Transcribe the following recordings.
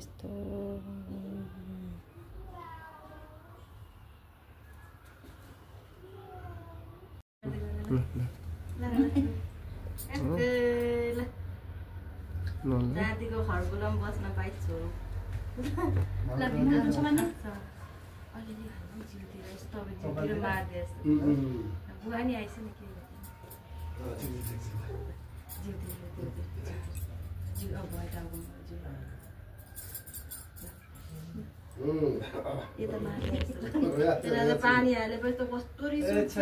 यस्तो जातिको खर्कुलम बस्न पाइछु बुवा नि आइस नि के पानी हालेपछि त कस्तो रिस उठ्छ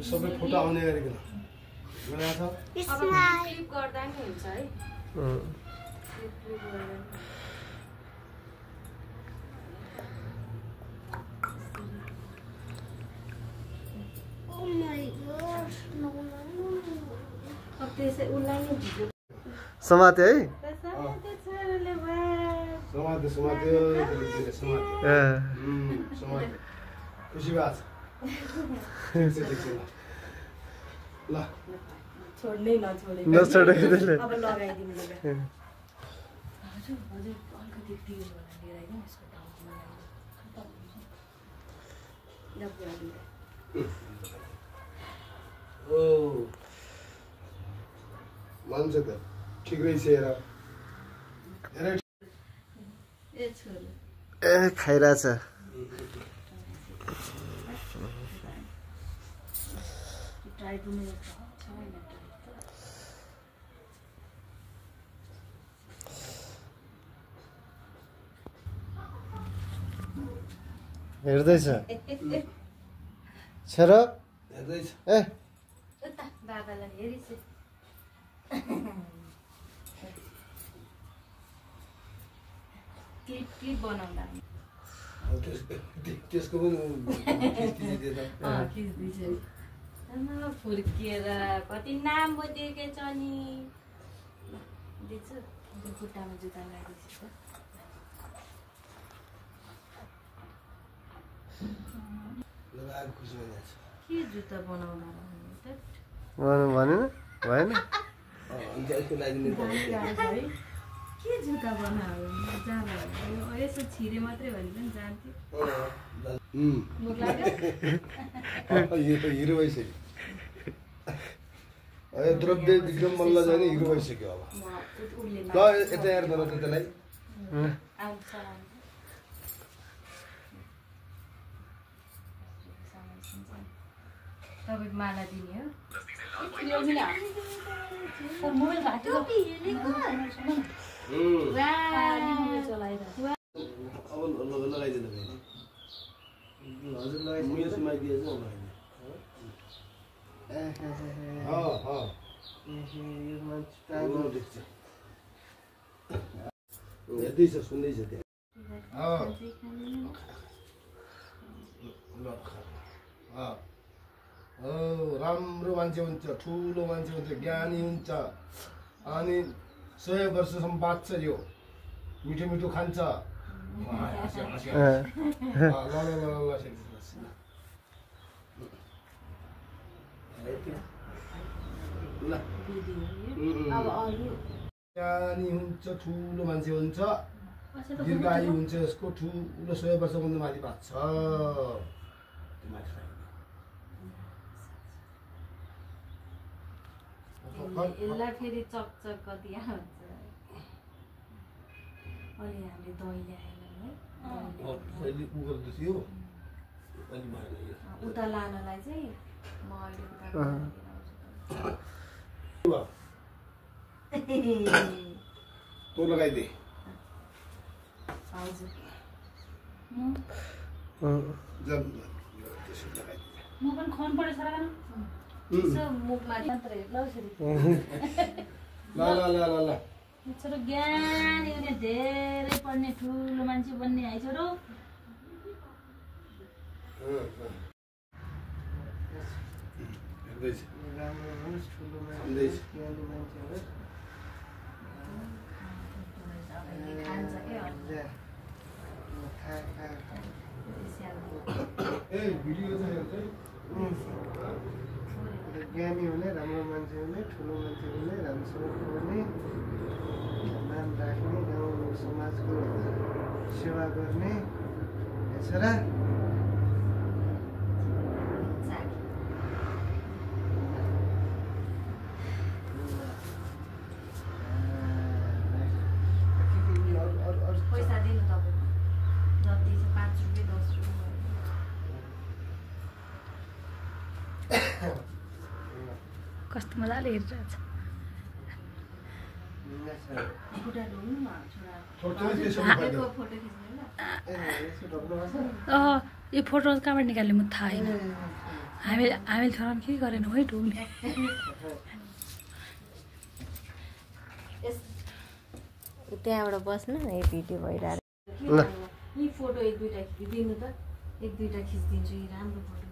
सबै फोटो आउने गरिकन क्लिप गर्दा नि हुन्छ है समाते है खुसी बात ल छोड्नै नछोडे नछोडेको त्यसले अब लगाइदिनु ल हजुर हजुर अलिकति तेल होला लिएर आइदिनु यसको टाउकोमा ओ मान्छ त ठिक रहेछ हेर ए छोरी ए खाइरहेछ ट्राई पनि हेर्दैछ छर हेर्दैछ ए उता बाबालाई हेरिस क्लिप बनाउँदा त्यसको पनि फुर्किएर कति नाम बुझेकै छ नि दिन्छु खुट्टामा जुत्ता लगाइदिन्छु के जुत्ता बनाउँदा भनेन भएन के जुत्ता बनायो जाँदा यसो छिरे मात्रै भने पनि जान्थ्यो हिरो भइसक्यो द्रव्य विक्रम मल्ल जाने हिरो भइसक्यो अब ल यता हेर्दैन त त्यसलाई तपाईँको माला दिने हो हेर्दैछ सुन्दैछ त्यहाँ राम्रो मान्छे हुन्छ ठुलो मान्छे हुन्छ ज्ञानी हुन्छ अनि 100 वर्षसम्म बाँच्छ यो मिठो मिठो खान्छ ज्ञानी हुन्छ ठुलो मान्छे हुन्छ दीर्घायु हुन्छ यसको ठुलो 100 वर्षभन्दा माथि बाँच्छ यसलाई फेरि चकचक कति आउँछ अलि हामीले दही ल्याएन अहिले उ गर्दै थियो अहिले भएन यो उता लानलाई चाहिँ म अहिले उता तो लगाइदे हजुर जब त्यसो लगाइदे म पनि खन परे सर यसो मुखमा मात्र हेर्ला उसरी ल ल ल ल ल छोरो ज्ञान एउटा धेरै पढ्ने ठुलो मान्छे बन्ने है छोरो हेर्दैछ राम्रो होस् ठुलो हेर्दैछ ज्ञानी मान्छे होस् खान्छ के ए भिडियो चाहिँ हेर्दै ज्ञानी हुने राम्रो मान्छे हुने ठुलो मान्छे हुने राम्रोसँग पढ्ने नाम राख्ने गाउँ समाजको सेवा गर्ने छोरा पैसा दिनु तपाईँको जति छ 5 रुपियाँ 10 रुपियाँ कस्तो मजाले हेरिरहेछ खुट्टा ढोल्नु न छोरा छोटो त्यसो आफैको फोटो खिच्ने ल यो फोटो कहाँबाट निकाल्ने म थाहा छैन हामीले छोरामा के गरेन है ढुङ्ने त्यहाँबाट बस्नु न यो भिडियो भइरहेको यी फोटो एक दुईटा खिचिदिनु त एक दुईटा खिचिदिन्छु यी राम्रो फोटो